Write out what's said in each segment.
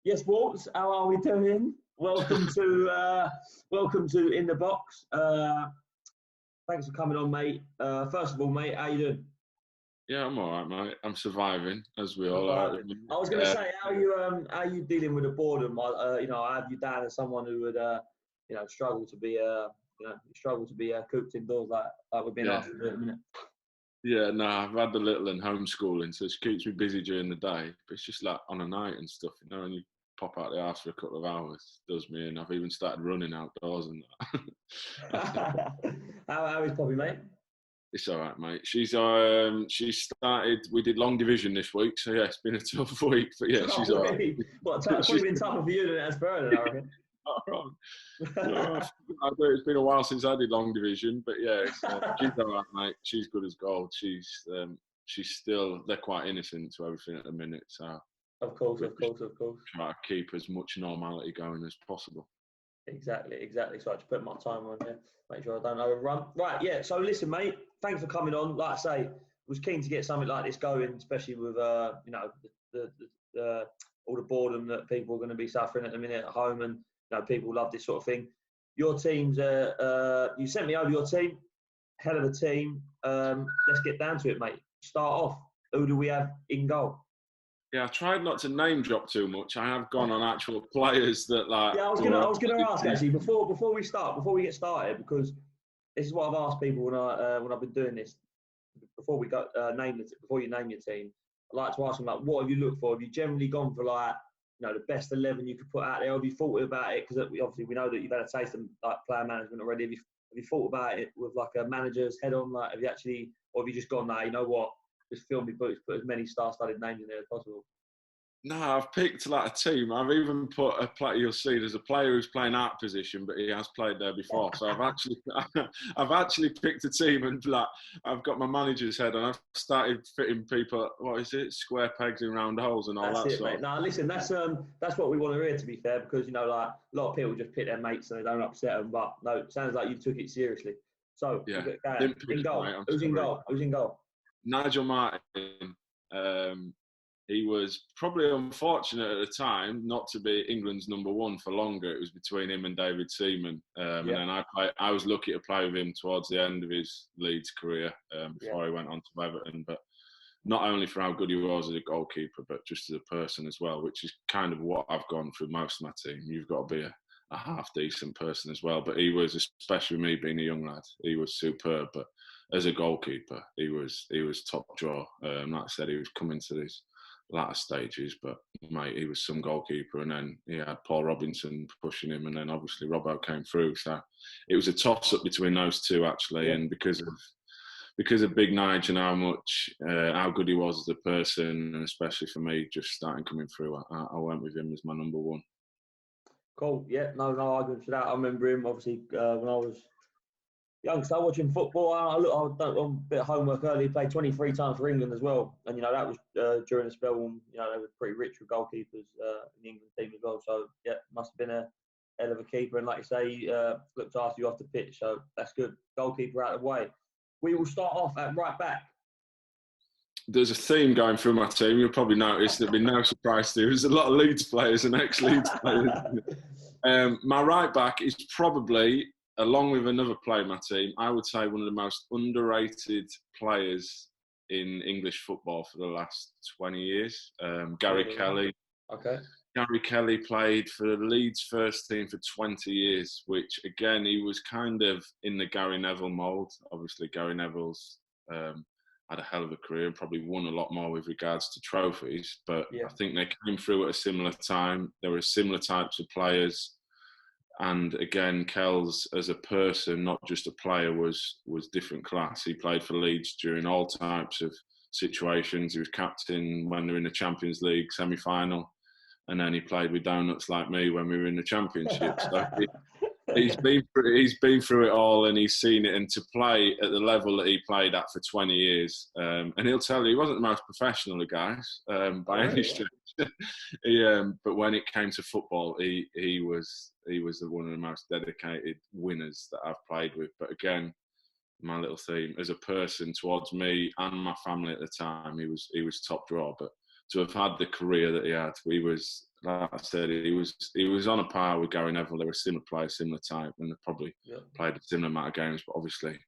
Yes, Waltz, how are we doing? Welcome to In the Box. Thanks for coming on, mate. First of all, mate, how you doing? Yeah, I'm all right, mate. I'm surviving, as we all are. Surviving. I was going to say, how you dealing with the boredom? I have you down as someone who would, struggle to be, cooped indoors like we've been Yeah, asked to do at the minute. yeah. No, I've had the little and homeschooling, so it keeps me busy during the day. But it's just like on a night and stuff, when you pop out the house for a couple of hours, does me in. I've even started running outdoors and that. How is Poppy, mate? It's all right, mate. She started. We did long division this week, so yeah, it's been a tough week. But yeah, she's all right. It's probably been tougher for you than it has for her, I reckon. It's been a while since I did long division, but yeah, she's all right, mate. She's good as gold. She's still. They're quite innocent to everything at the minute, so of course. Try to keep as much normality going as possible. Exactly. So I just put my timer on here, make sure I don't overrun. Right, yeah. So listen, mate. Thanks for coming on. Like I say, was keen to get something like this going, especially with all the boredom that people are going to be suffering at the minute at home, and people love this sort of thing. Your team's you sent me over your team, hell of a team. Let's get down to it, mate. Start off. Who do we have in goal? Yeah, I tried not to name drop too much. I have gone on actual players that like. Yeah, I was gonna ask actually before we get started, because this is what I've asked people when I've been doing this. Before we go before you name your team, I like to ask them, like, what have you looked for? Have you generally gone for like the best 11 you could put out there? Have you thought about it? Because obviously we know that you've had a taste of like player management already. Have you thought about it with like a manager's head on? Like, have you just gone, you know what? Just fill me boots, put as many star-studded names in there as possible. No, I've picked like a team. I've even put a player. You'll see there's a player who's playing out position, but he has played there before. So I've actually picked a team, and like I've got my manager's head, and I've started fitting people. What is it? Square pegs in round holes and all that's that it, sort. Mate. No, listen, that's what we want to hear. To be fair, because like a lot of people just pick their mates and they don't upset them. But no, it sounds like you took it seriously. So yeah, in goal. Mate, Who's in goal? Who's in goal? Nigel Martin. He was probably unfortunate at the time not to be England's number one for longer. It was between him and David Seaman. And then I was lucky to play with him towards the end of his Leeds career before he went on to Everton. But not only for how good he was as a goalkeeper, but just as a person as well, which is kind of what I've gone through most of my team. You've got to be a half-decent person as well. But he was, especially me being a young lad, he was superb. But as a goalkeeper, he was top draw. Like I said, he was coming to these latter stages, but mate, he was some goalkeeper. And then he had Paul Robinson pushing him, and then obviously Robbo came through. So it was a toss-up between those two actually, and because of Big Nige and how good he was as a person, and especially for me just starting coming through, I went with him as my number one. Cool. Yeah, no argument for that. I remember him obviously when I was young, so watching football. I've done a bit of homework early. Played 23 times for England as well, and that was during a spell when they were pretty rich with goalkeepers in the England team as well. So yeah, must have been a hell of a keeper, and like you say, looked after you off the pitch. So that's good. Goalkeeper out of the way. We will start off at right back. There's a theme going through my team. You'll probably notice there'll be no surprise to you. There's a lot of Leeds players and ex-Leeds players. My right back is probably, along with another player in my team, I would say one of the most underrated players in English football for the last 20 years. Gary Kelly. Okay. Gary Kelly played for the Leeds first team for 20 years, which again, he was kind of in the Gary Neville mould. Obviously, Gary Neville's had a hell of a career and probably won a lot more with regards to trophies. But I think they came through at a similar time. There were similar types of players. And again, Kells, as a person, not just a player, was different class. He played for Leeds during all types of situations. He was captain when they were in the Champions League semi-final. And then he played with donuts like me when we were in the Championship. So he's been through it all, and he's seen it. And to play at the level that he played at for 20 years, and he'll tell you he wasn't the most professional of guys by any stretch. But when it came to football, he was one of the most dedicated winners that I've played with. But again, my little theme as a person towards me and my family at the time, he was top draw. But to have had the career that he had. He was, like I said, he was on a par with Gary Neville. They were similar players, similar type, and they probably played a similar amount of games. But obviously,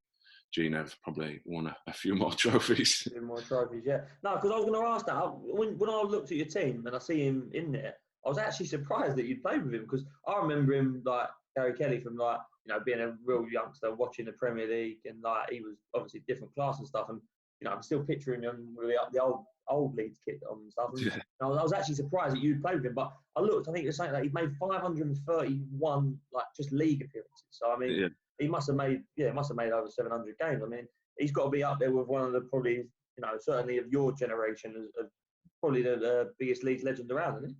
G-Nev probably won a few more trophies. A few more trophies, yeah. No, because I was going to ask that. When I looked at your team and I see him in there, I was actually surprised that you'd played with him, because I remember him like Gary Kelly from like, you know, being a real youngster watching the Premier League, and like he was obviously different class and stuff, and you know I'm still picturing him with the old Leeds kit on and stuff. And I was actually surprised that you'd played with him, but I looked, I think it was something like he'd made 531 like just league appearances. So I mean, he must have made over 700 games. I mean, he's got to be up there with one of the probably, you know, certainly of your generation as probably the biggest Leeds legend around, isn't he?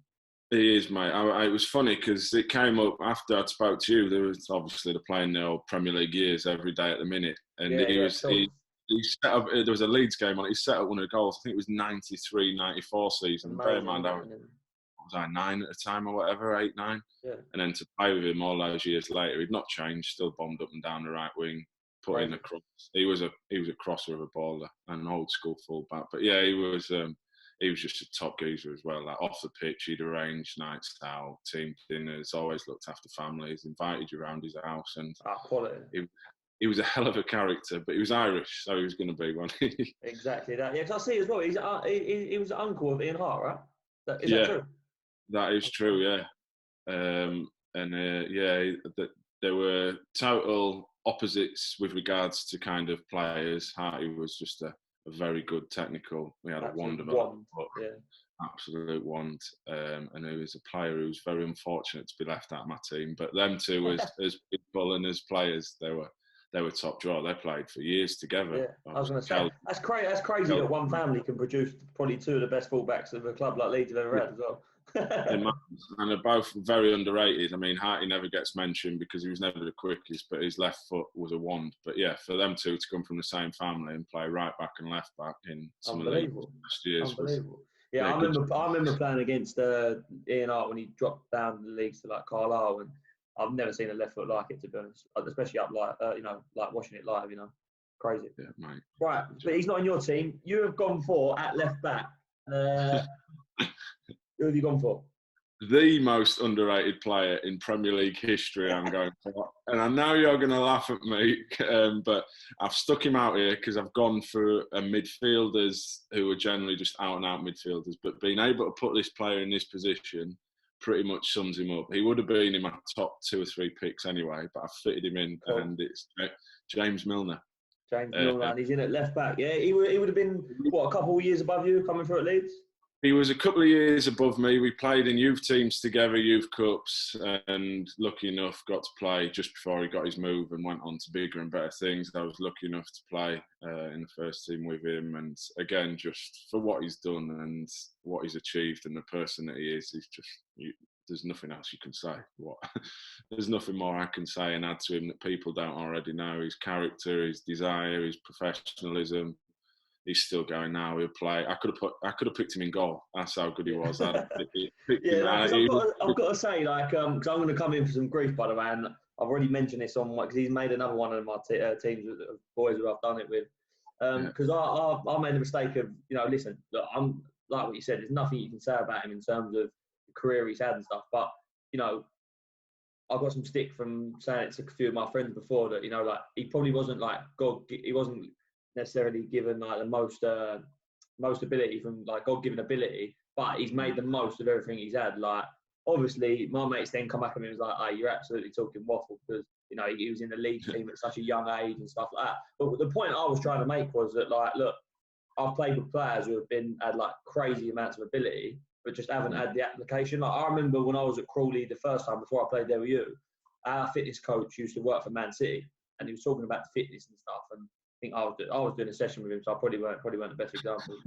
He is, mate. It was funny because it came up after I'd spoke to you. There was obviously they're playing their old Premier League years every day at the minute, and he set up. There was a Leeds game on it. He set up one of the goals. I think it was 93-94 season. Bear in mind, I was 9 at the time or whatever, 8, 9. Yeah. And then to play with him all those years later, he'd not changed. Still bombed up and down the right wing, put in a cross. He was a crosser of a baller and an old school fullback. But yeah, he was. He was just a top geezer as well. Like off the pitch, he'd arrange nights out, team dinners, always looked after families, invited you around his house, and quality. He was a hell of a character, but he was Irish, so he was going to be one. Exactly that. Yeah, because I see as well. He was uncle of Ian Harte, right? Is that true? That is true. Yeah, there were total opposites with regards to kind of players. Harte was just a very good technical. We had a wonderful, absolute wand, and he was a player who was very unfortunate to be left out of my team. But them two, as people and as players, they were top draw. They played for years together. Yeah, I was going to say that's crazy that one family can produce probably two of the best fullbacks of a club like Leeds have ever had as well. And they're both very underrated. I mean, Harte never gets mentioned because he was never the quickest, but his left foot was a wand. But yeah, for them two to come from the same family and play right back and left back in some of the last years. Unbelievable. I remember playing against Ian Harte when he dropped down the leagues to like Carlisle, and I've never seen a left foot like it, to be honest. Especially up like like watching it live, crazy. Yeah, mate. Right, but he's not in your team. You have gone for at left back. Who have you gone for? The most underrated player in Premier League history, I'm going for. And I know you're going to laugh at me, but I've stuck him out here because I've gone for a midfielders who are generally just out-and-out midfielders. But being able to put this player in this position pretty much sums him up. He would have been in my top 2 or 3 picks anyway, but I've fitted him in, and it's James Milner. Milner, and he's in at left back. Yeah, he would have been, a couple of years above you coming through at Leeds? He was a couple of years above me. We played in youth teams together, youth cups, and lucky enough got to play just before he got his move and went on to bigger and better things. I was lucky enough to play in the first team with him, and again, just for what he's done and what he's achieved and the person that he is, he's just there's nothing else you can say. There's nothing more I can say and add to him that people don't already know. His character, his desire, his professionalism. He's still going now. He'll play. I could have picked him in goal. That's how good he was. I've got to say, like, because I'm going to come in for some grief, by the way, and I've already mentioned this on because he's made another one of my teams of boys who I've done it with. Because I made the mistake of, listen, look, I'm like what you said. There's nothing you can say about him in terms of the career he's had and stuff. But I got some stick from saying it to a few of my friends before that, like he probably wasn't like God. He wasn't necessarily given like the most ability from like God-given ability, but he's made the most of everything he's had. Like obviously my mates then come back at me and was like, "Hey, you're absolutely talking waffle," because he was in the league team at such a young age and stuff like that. But the point I was trying to make was that, like, look, I've played with players who have had like crazy amounts of ability but just haven't had the application. Like I remember when I was at Crawley the first time before I played there with you, our fitness coach used to work for Man City and he was talking about the fitness and stuff, and I was doing a session with him, so I probably weren't the best example.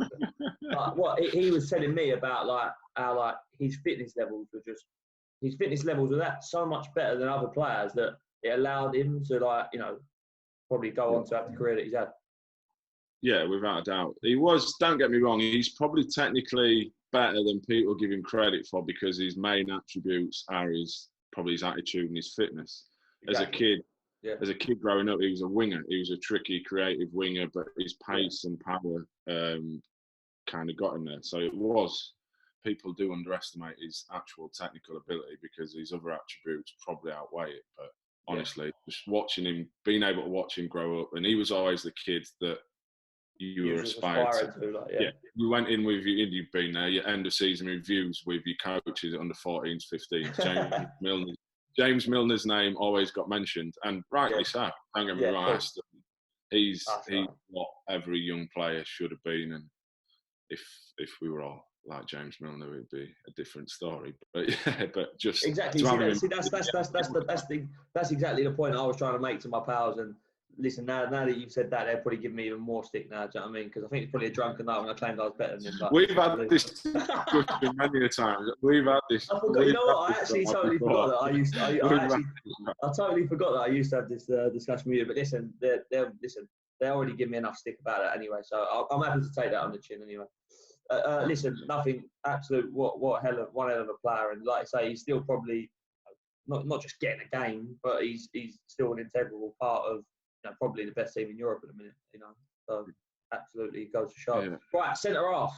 But what he was telling me about, like, how like his fitness levels were that so much better than other players that it allowed him to, like, probably go on to have the career that he's had. Yeah, without a doubt. He was. Don't get me wrong. He's probably technically better than people give him credit for because his main attributes are probably his attitude and his fitness. Exactly. As a kid growing up, he was a winger. He was a tricky, creative winger, but his pace and power kind of got him there. So it was, people do underestimate his actual technical ability because his other attributes probably outweigh it. But honestly, just watching him, being able to watch him grow up, and he was always the kid that you were aspired to. Like, you went in with you've been there, your end of season reviews with your coaches under 14s, 15s. James Milner's name always got mentioned, and rightly so. Don't get me wrong. He's what every young player should have been, and if we were all like James Milner, it would be a different story. But but just exactly. That's exactly the point I was trying to make to my pals. And listen, now that you've said that, they'll probably give me even more stick now. Do you know what I mean? Because I think it's probably a drunken night when I claimed I was better than him. But we've had this discussion many a times. We've had this. You know what? I actually totally forgot that I used. I totally forgot that I used to have this discussion with you. But listen, they already give me enough stick about it anyway. So I'm happy to take that on the chin anyway. Listen, nothing absolute. What one hell of a player, and like I say, he's still probably not just getting a game, but he's still an integral part of probably the best team in Europe at the minute. So absolutely goes to show. Yeah. Right, centre half.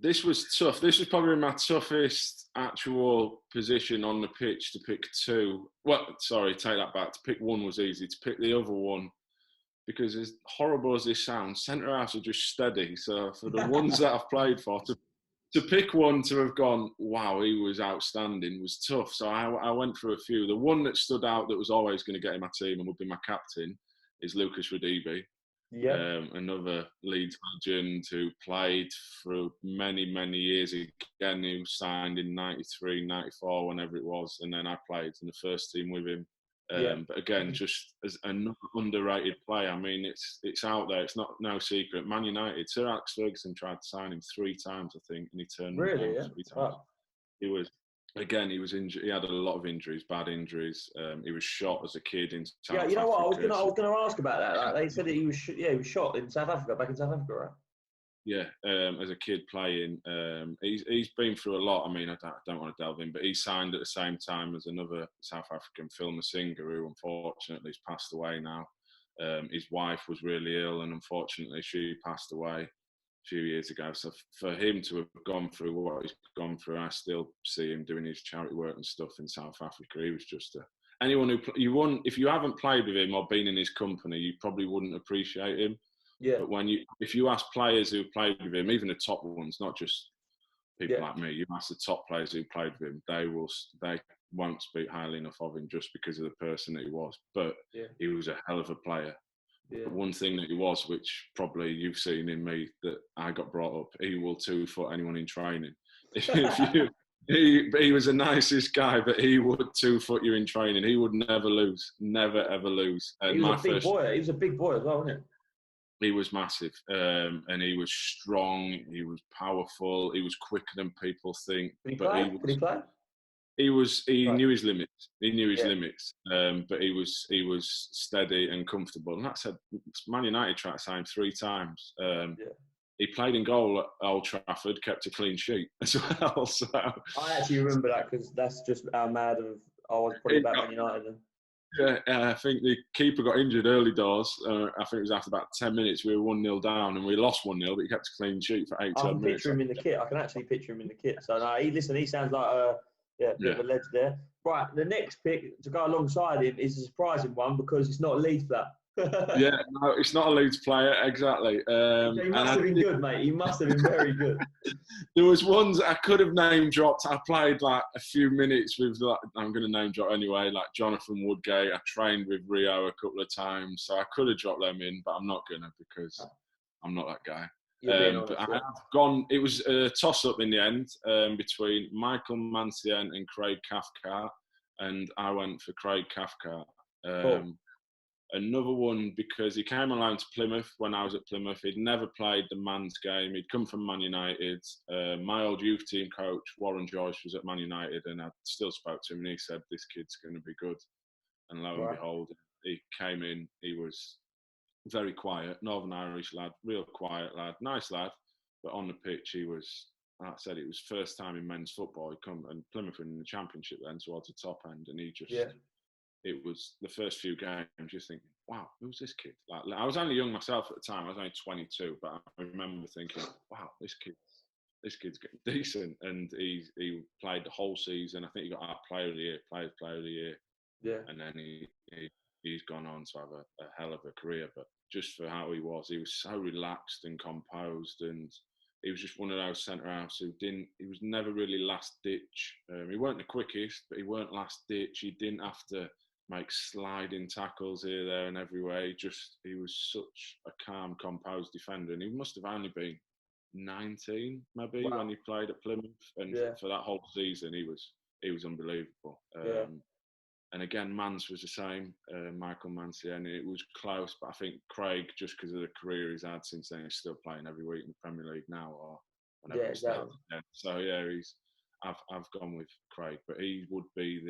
This was tough. This was probably my toughest actual position on the pitch to pick two. Well, sorry, take that back. To pick one was easy. To pick the other one, because as horrible as this sounds, centre halves are just steady. So for the ones that I've played for, to pick one to have gone, wow, he was outstanding, was tough. So I went through a few. The one that stood out that was always going to get in my team and would be my captain is Lucas Radebe. Yeah. Another Leeds legend who played for many, many years. Again, he was signed in 93, 94, whenever it was. And then I played in the first team with him. But again, just as another underrated player. I mean, it's out there. It's no secret. Man United, Sir Alex Ferguson tried to sign him 3 times, I think, and he turned him down 3 times. Wow. He was injured. He had a lot of injuries, bad injuries. He was shot as a kid in South Africa. Yeah, you know what? I was going to ask about that. Like, they said that he was shot in South Africa, back in South Africa, right? Yeah, as a kid playing, he's been through a lot. I mean, I don't want to delve in, but he signed at the same time as another South African filmer singer who unfortunately has passed away now. His wife was really ill, and unfortunately she passed away a few years ago. So for him to have gone through what he's gone through, I still see him doing his charity work and stuff in South Africa. He was just anyone who if you haven't played with him or been in his company, you probably wouldn't appreciate him. Yeah. But if you ask players who played with him, even the top ones, not just people like me, you ask the top players who played with him, they won't speak highly enough of him just because of the person that he was. But he was a hell of a player. Yeah. One thing that he was, which probably you've seen in me, that I got brought up, he will 2-foot anyone in training. He was the nicest guy, but he would 2-foot you in training. He would never lose, never ever lose. And he was a big boy. He was a big boy as well, wasn't he? He was massive, and he was strong. He was powerful. He was quicker than people think. Could he play? He knew his limits. He knew his limits, but he was steady and comfortable. And that said, Man United tried to sign him 3 times. He played in goal at Old Trafford, kept a clean sheet as well. So I actually remember that because that's just how mad I was probably about Man United then. Yeah, I think the keeper got injured early doors. I think it was after about 10 minutes. We were 1-0 down and we lost 1-0, but he kept a clean sheet for 8 minutes. I can picture him in the kit. I can actually picture him in the kit. So, no, he sounds like a bit of a ledge there. Right, the next pick to go alongside him is a surprising one because it's not a Leeds player. Yeah, no, it's not a Leeds player, exactly. He must have been good, mate. He must have been very good. There was ones I could have name dropped. I played like a few minutes with, I'm going to name drop anyway, like Jonathan Woodgate. I trained with Rio a couple of times, so I could have dropped them in, but I'm not going to because I'm not that guy. But I have gone. It was a toss-up in the end between Michael Mancienne and Craig Cathcart, and I went for Craig Cathcart. Another one because he came on loan to Plymouth when I was at Plymouth. He'd never played the man's game. He'd come from Man United. My old youth team coach, Warren Joyce, was at Man United, and I still spoke to him, and he said, this kid's going to be good. And lo and behold, he came in. He was very quiet, Northern Irish lad, real quiet lad, nice lad. But on the pitch, he was, like I said, it was first time in men's football. He'd come, and Plymouth were in the Championship then, towards the top end, and he just... Yeah. It was the first few games, just thinking, wow, who's this kid? Like, I was only young myself at the time. I was only 22, but I remember thinking, wow, this kid's getting decent. And he played the whole season. I think he got our player of the year, player of the year. Yeah. And then he's gone on to have a hell of a career. But just for how he was so relaxed and composed, and he was just one of those centre halves who he was never really last ditch. He weren't the quickest, but he weren't last ditch. He didn't have to make sliding tackles here, there, and everywhere. He was such a calm, composed defender, and he must have only been 19 maybe when he played at Plymouth, and for that whole season he was unbelievable. And again, Mance was the same, Michael Mance, and it was close, but I think Craig, just because of the career he's had since then, he's still playing every week in the Premier League now, or whenever he's down. So yeah, I've gone with Craig, but he would be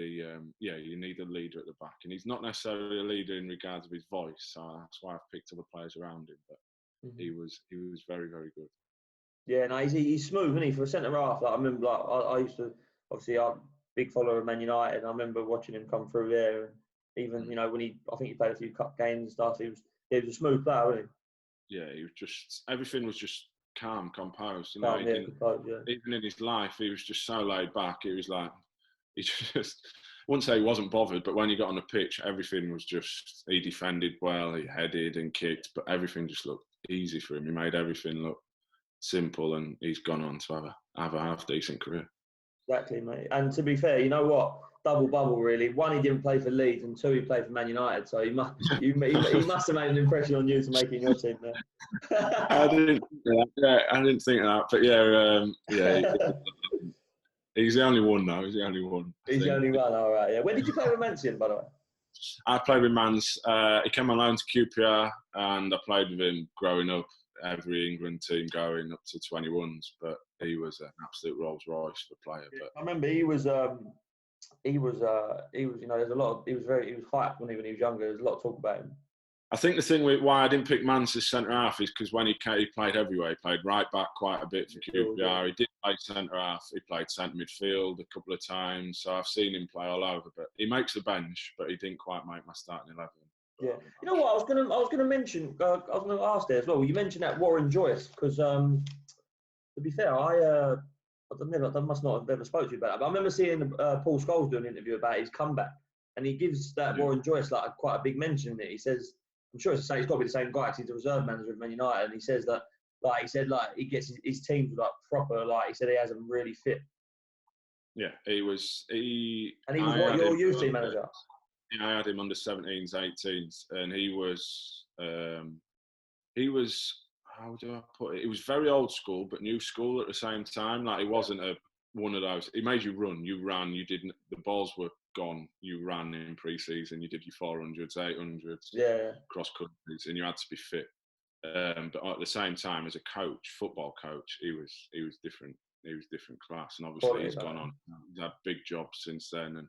you need a leader at the back, and he's not necessarily a leader in regards of his voice, so that's why I've picked other players around him, but he was very, very good. Yeah, no, he's smooth, isn't he, for a centre half? Like, I remember, I used to, obviously, I'm a big follower of Man United, and I remember watching him come through there, and even when I think he played a few cup games and stuff. He was a smooth player, wasn't he? Yeah, he was just, everything was just calm, composed. Even in his life, he was just so laid back. It was like, he just, I wouldn't say he wasn't bothered, but when he got on the pitch, everything was just, he defended well, he headed and kicked, but everything just looked easy for him. He made everything look simple, and he's gone on to have a half decent career. Exactly, mate. And to be fair, you know what? Double bubble, really. One, he didn't play for Leeds, and two, he played for Man United. So he must have made an impression on you to make it in your team there. I didn't think of that. But he's the only one though. He's the only one. He's the only one. All right. Yeah. When did you play with Mancian, by the way? I played with Mance. He came on loan to QPR, and I played with him growing up. Every England team going up to 21s, but he was an absolute Rolls Royce for player. But I remember he was there's a lot of, he was hyped when he was younger. There's a lot of talk about him. I think the thing why I didn't pick Mance as centre half is because when he played everywhere. He played right back quite a bit for QPR. He did play centre half. He played centre midfield a couple of times. So I've seen him play all over. But he makes the bench, but he didn't quite make my starting 11. Yeah, you know what? I was gonna mention. I was gonna ask there as well. You mentioned that Warren Joyce, because to be fair, I must not have ever spoke to you about it. But I remember seeing Paul Scholes do an interview about his comeback, and he gives that Warren Joyce quite a big mention in it. He says, I'm sure he's got to be the same guy because he's a reserve manager of Man United, and he says that he gets his teams proper. He said he has them really fit. Yeah, he was. And he was your youth team manager. I had him under 17s, 18s, and he was, how do I put it? He was very old school, but new school at the same time. He wasn't one of those. He made you run. You ran. You didn't. The balls were gone. You ran in pre-season. You did your 400s, 800s, cross countries, and you had to be fit. But at the same time, as a coach, football coach, he was different. He was different class, and obviously he's gone on. He's had big jobs since then, and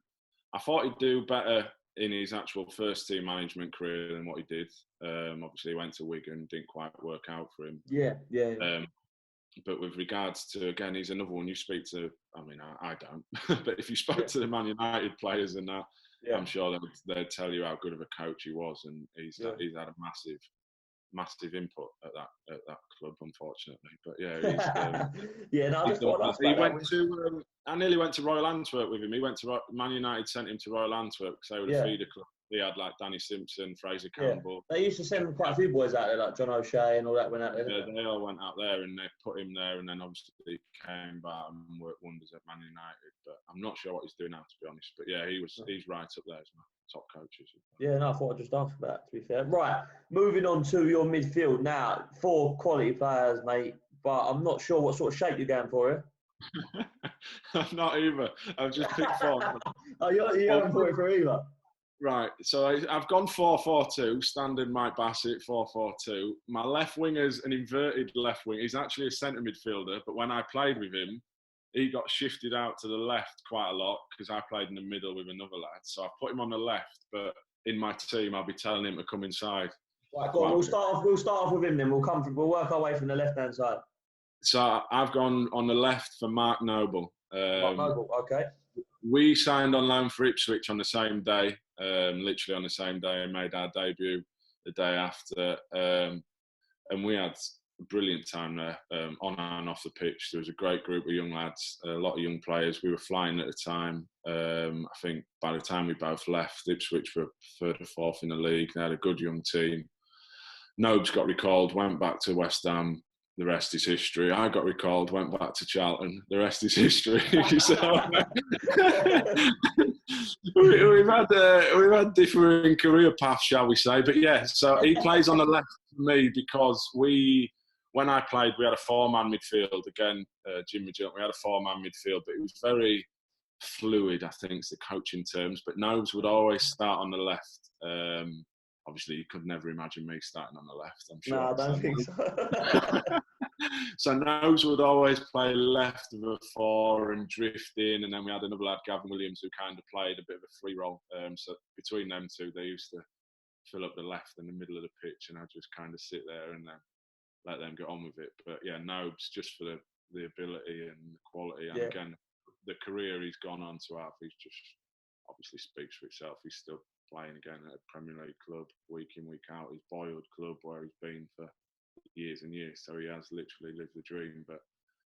I thought he'd do better in his actual first team management career than what he did. Obviously, he went to Wigan, didn't quite work out for him. Yeah. But with regards to, again, he's another one you speak to. I mean, I don't. But if you spoke to the Man United players and that, I'm sure they'd tell you how good of a coach he was, and he's had a massive input at that club, unfortunately. But I nearly went to Royal Antwerp with him. He went to Man United, sent him to Royal Antwerp because they were the feeder club. He had Danny Simpson, Fraser Campbell. They used to send quite a few boys out there, like John O'Shea and all that went out there. Yeah, they all went out there, and they put him there, and then obviously he came back and worked wonders at Man United. But I'm not sure what he's doing now, to be honest. But yeah, he's right up there as my top coaches. Yeah, no, I thought I'd just ask for that, to be fair. Right, moving on to your midfield now. 4 quality players, mate, but I'm not sure what sort of shape you're going for here. I'm not either. I've just picked 4. Oh, you're going for it for either? Right, so I've gone 4-4-2, standard Mike Bassett, 4-4-2. My left winger's an inverted left wing. He's actually a centre midfielder, but when I played with him, he got shifted out to the left quite a lot because I played in the middle with another lad. So I put him on the left, but in my team, I'll be telling him to come inside. Right, go on, we'll start off with him then. We'll work our way from the left-hand side. So I've gone on the left for Mark Noble. Mark Noble, okay. We signed on loan for Ipswich on the same day, literally on the same day, and made our debut. the day after, and we had a brilliant time there, on and off the pitch. There was a great group of young lads, a lot of young players. We were flying at the time. I think by the time we both left, Ipswich were third or fourth in the league. They had a good young team. Nobes got recalled, went back to West Ham. The rest is history. I got recalled, went back to Charlton. The rest is history. So, we've had differing career paths, shall we say? But yeah, so he plays on the left for me because when I played, we had a four-man midfield. Again, Jim Magilton, we had a four-man midfield, but it was very fluid, I think, is the coaching terms. But Nobes would always start on the left. Obviously, you could never imagine me starting on the left, I'm sure. No, I don't think so. So Nobes would always play left of a four and drift in, and then we had another lad, Gavin Williams, who kind of played a bit of a free role. So between them two, they used to fill up the left and the middle of the pitch, and I'd just kind of sit there and then let them get on with it. But yeah, Nobes, just for the ability and the quality, and again, the career he's gone on to have, he's just obviously speaks for itself. He's still playing again at a Premier League club week in, week out. His boyhood club where he's been for years and years. So he has literally lived the dream. But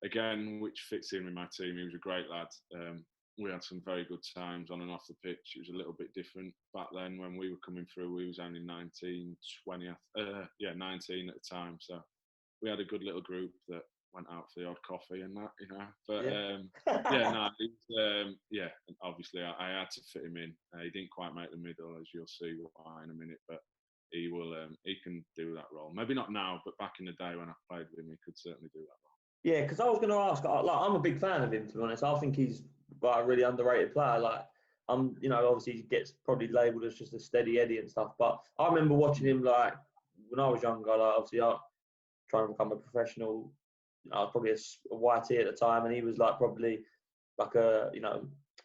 again, which fits in with my team, he was a great lad. We had some very good times on and off the pitch. It was a little bit different back then when we were coming through. We was only 19, 20, 19 at the time. So we had a good little group that went out for the odd coffee and that, you know. But and obviously I had to fit him in. He didn't quite make the middle, as you'll see why in a minute, but he will. He can do that role. Maybe not now, but back in the day when I played with him, he could certainly do that role. Yeah, because I was going to ask. I'm a big fan of him, to be honest. I think he's a really underrated player. Obviously he gets probably labelled as just a steady Eddie and stuff. But I remember watching him when I was younger. Obviously, I trying to become a professional. I was probably a YT at the time, and he was probably a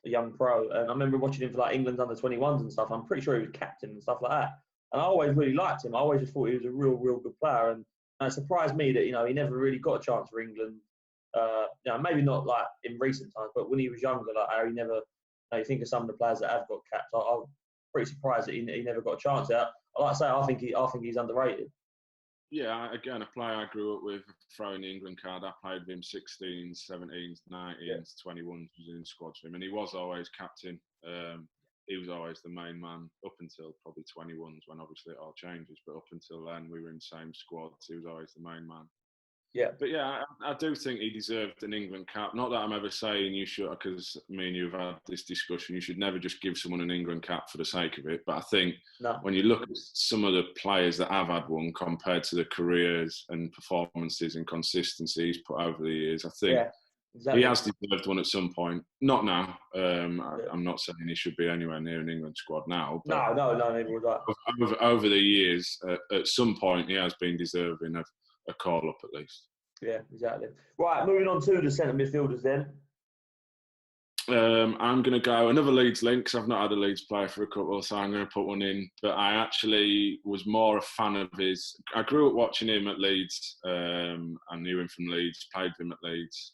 young pro. And I remember watching him for England's under-21s and stuff. I'm pretty sure he was captain and stuff like that. And I always really liked him. I always just thought he was a real, real good player. And it surprised me that he never really got a chance for England. Maybe not in recent times, but when he was younger, how he never. You think of some of the players that have got caps. I'm pretty surprised that he never got a chance. Like I say, I think he's underrated. Yeah, again, a player I grew up with, throwing the England card. I played with him 16s, 17s, 19s, 21s, was in squads for him. And he was always captain. He was always the main man up until probably 21s, when obviously it all changes. But up until then, we were in the same squads. He was always the main man. Yeah. But yeah, I do think he deserved an England cap. Not that I'm ever saying you should, because me and you have had this discussion, you should never just give someone an England cap for the sake of it. But I think when you look at some of the players that have had one compared to the careers and performances and consistency he's put over the years, I think he has deserved one at some point. Not now. I'm not saying he should be anywhere near an England squad now. But no, neither would I. Over the years, at some point, he has been deserving of a call up at least. Yeah, exactly. Right, moving on to the centre midfielders then. I'm going to go another Leeds link, because I've not had a Leeds player for a couple, so I'm going to put one in. But I actually was more a fan of his. I grew up watching him at Leeds. I knew him from Leeds, played with him at Leeds.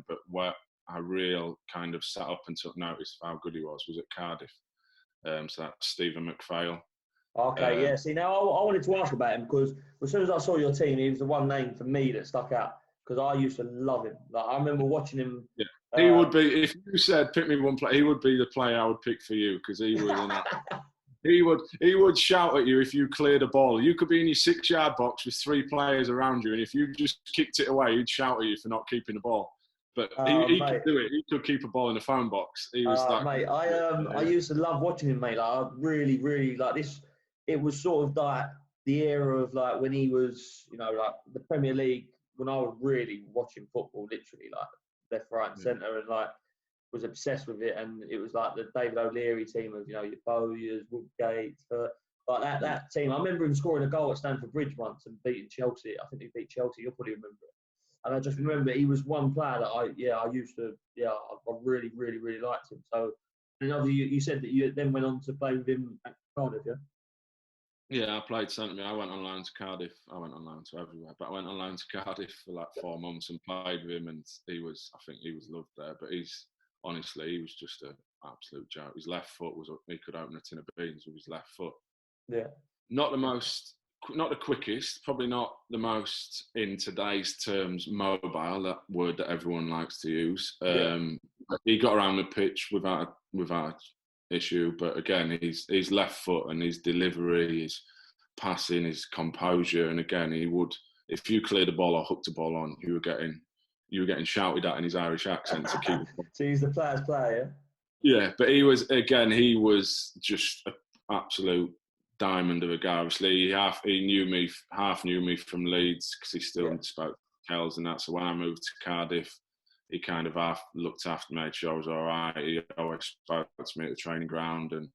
But where I real kind of sat up and took notice of how good he was at Cardiff. So that's Stephen MacPhail. Okay, yeah. See, now I wanted to ask about him because as soon as I saw your team, he was the one name for me that stuck out because I used to love him. I remember watching him. Yeah. He would be, if you said pick me one player, he would be the player I would pick for you, because he would he would shout at you if you cleared a ball. You could be in your 6-yard box with 3 players around you, and if you just kicked it away, he'd shout at you for not keeping the ball. But he could do it. He could keep a ball in the phone box. He was that. Mate, I used to love watching him, mate. I really, really this. It was sort of the era of when he was, the Premier League, when I was really watching football, literally left, right, and centre, and was obsessed with it. And it was the David O'Leary team of your Bowyers, Woodgate, that team. I remember him scoring a goal at Stamford Bridge once and beating Chelsea. I think he beat Chelsea. You'll probably remember it. And I just remember he was one player that I really, really, really liked him. So, and obviously you said that you then went on to play with him at Cardiff, yeah? Yeah, I played centre. I went on loan to Cardiff. I went on loan to everywhere, but I went on loan to Cardiff for 4 months and played with him. And I think he was loved there. But he was just an absolute joke. His left foot he could open a tin of beans with his left foot. Yeah. Not the most not the quickest, probably not the most, in today's terms, mobile, that word that everyone likes to use. He got around the pitch without issue, but again, his left foot and his delivery, his passing, his composure, and again, he would, if you cleared the ball or hooked the ball on, you were getting shouted at in his Irish accent to keep. So he's the player's player. Yeah, but he was just an absolute diamond of a guy. Obviously, he knew me, half knew me from Leeds because he still spoke Kells and that. So when I moved to Cardiff, he kind of half looked after me, made sure I was all right. He always spoke to me at the training ground, and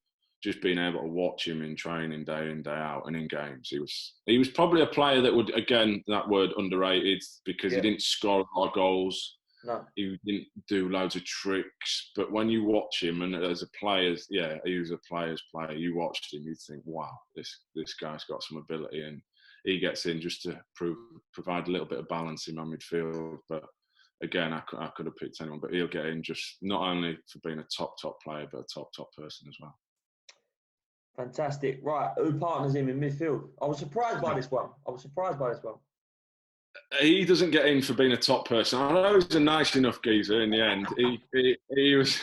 just being able to watch him in training day in, day out, and in games, he was probably a player that would, again, that word underrated, because he didn't score a lot of goals. No. He didn't do loads of tricks, but when you watch him, and as a player, he was a player's player. You watched him, you'd think, wow, this guy's got some ability, and he gets in just to provide a little bit of balance in my midfield. But again, I could have picked anyone, but he'll get in just not only for being a top player, but a top person as well. Fantastic. Right, who partners him in midfield? I was surprised by this one. He doesn't get in for being a top person. I know he's a nice enough geezer in the end. He was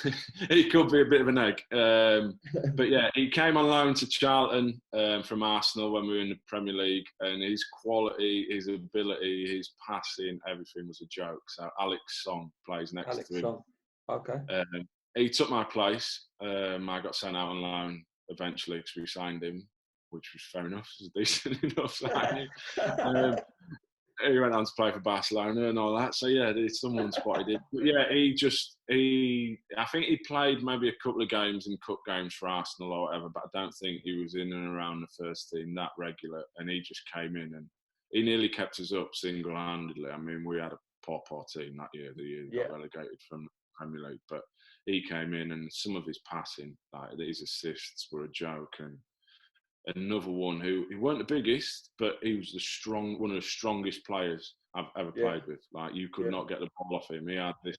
he could be a bit of an egg. But yeah, he came on loan to Charlton from Arsenal when we were in the Premier League, and his quality, his ability, his passing, everything was a joke. So Alex Song plays next to him. Song. Okay. He took my place. I got sent out on loan eventually because we signed him, which was fair enough. It was a decent enough signing. He went on to play for Barcelona and all that. So yeah, someone spotted him. But yeah, I think he played maybe a couple of games in cup games for Arsenal or whatever, but I don't think he was in and around the first team that regular. And he just came in and he nearly kept us up single-handedly. I mean, we had a poor team that year. The year he got relegated from the Premier League, but he came in and some of his passing, like his assists, were a joke. And another one who he weren't the biggest, but he was one of the strongest players I've ever played with. Like, you could not get the ball off him. He had this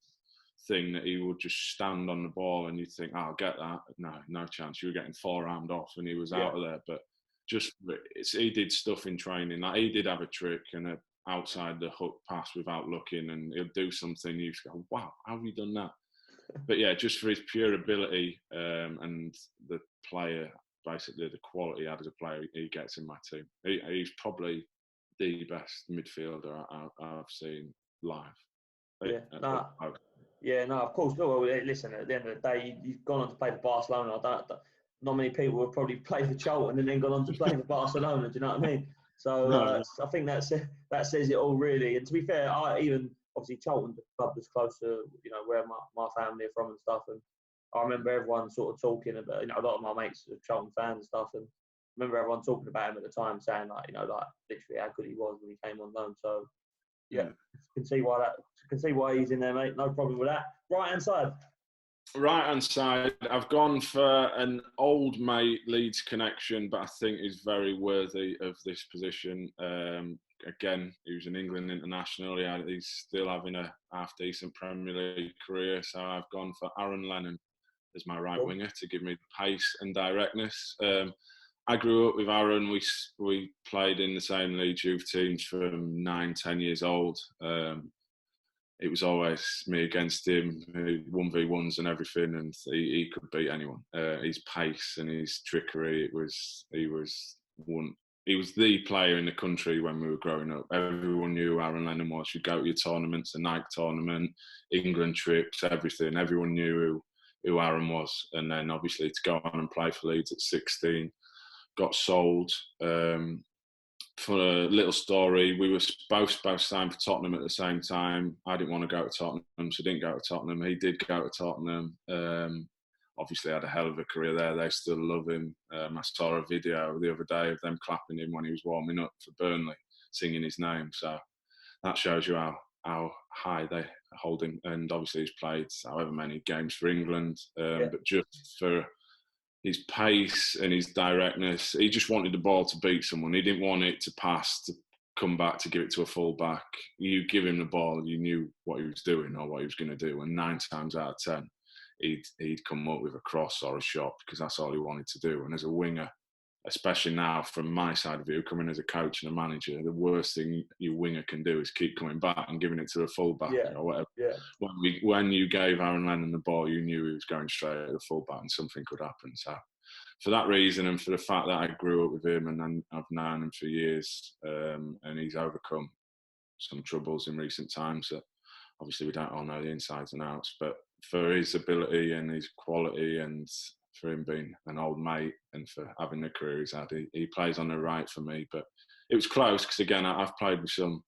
thing that he would just stand on the ball and you'd think, I'll get that. No chance. You were getting forearmed off and he was out of there. But he did stuff in training. Like, he did have a trick and a outside the hook pass without looking, and he'll do something. You just go, wow, how have you done that? But yeah, just for his pure ability and the player, basically the quality he had as a player, he gets in my team. He's probably the best midfielder I've seen live. Of course. Well, listen, at the end of the day, you've gone on to play for Barcelona. Not many people have probably played for Charlton and then gone on to play for Barcelona. Do you know what I mean? So I think that says it all, really. And to be fair, obviously Charlton's a club that's close to where my family are from and stuff. And I remember everyone sort of talking about, a lot of my mates are Charlton fans and stuff, and I remember everyone talking about him at the time, saying literally how good he was when he came on loan. So can see why he's in there, mate. No problem with that. Right hand side, I've gone for an old mate Leeds connection, but I think he's very worthy of this position. Again, he was an England international. He's still having a half-decent Premier League career, so I've gone for Lennon as my right winger to give me pace and directness. I grew up with Aaron. We played in the same Leeds youth teams from 9-10 years old. It was always me against him, 1v1s and everything, and he could beat anyone. His pace and his trickery, he was the player in the country when we were growing up. Everyone knew who Aaron Lennon was. You'd go to your tournaments, the Nike tournament, England trips, everything. Everyone knew who Aaron was. And then obviously to go on and play for Leeds at 16, got sold. For a little story, we were both signed for Tottenham at the same time. I didn't want to go to Tottenham, so didn't go to Tottenham. He did go to Tottenham. Obviously had a hell of a career there. They still love him. I saw a video the other day of them clapping him when he was warming up for Burnley, singing his name. So that shows you how high they hold him. And obviously he's played however many games for England. But just for his pace and his directness, he just wanted the ball to beat someone. He didn't want it to pass, to come back, to give it to a full back. You give him the ball, you knew what he was doing or what he was going to do. And 9 times out of 10, he'd come up with a cross or a shot because that's all he wanted to do. And as a winger, especially now from my side of view, coming as a coach and a manager, the worst thing your winger can do is keep coming back and giving it to the fullback or whatever. Yeah. When you gave Aaron Lennon the ball, you knew he was going straight at the fullback and something could happen. So for that reason, and for the fact that I grew up with him and then I've known him for years, and he's overcome some troubles in recent times that obviously we don't all know the insides and outs, but for his ability and his quality and for him being an old mate and for having the career he's had, he plays on the right for me. But it was close because, again, I've played with some,